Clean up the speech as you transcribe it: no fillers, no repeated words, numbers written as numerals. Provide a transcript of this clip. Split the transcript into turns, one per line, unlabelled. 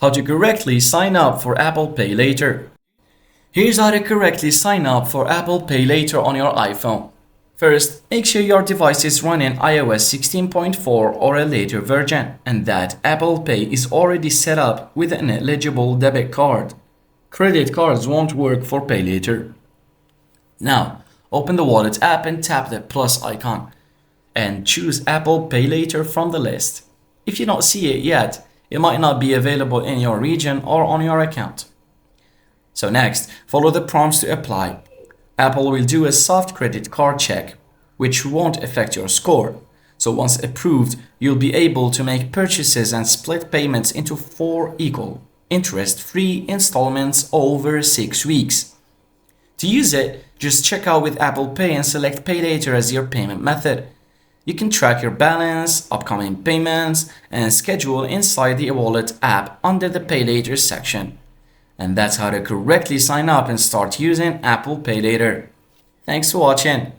How to correctly sign up for Apple Pay Later. Here's how to correctly sign up for Apple Pay Later on your iPhone. First, make sure your device is running iOS 16.4 or a later version and that Apple Pay is already set up with an eligible debit card. Credit cards won't work for Pay Later. Now, open the Wallet app and tap the plus icon and choose Apple Pay Later from the list. If you don't see it yet, it might not be available in your region or on your account. So next, follow the prompts to apply. Apple will do a soft credit card check, which won't affect your score. So once approved, you'll be able to make purchases and split payments into 4 equal, interest-free installments over 6 weeks. To use it, just check out with Apple Pay and select Pay Later as your payment method. You can track your balance, upcoming payments, and schedule inside the Wallet app under the Pay Later section. And that's how to correctly sign up and start using Apple Pay Later. Thanks for watching.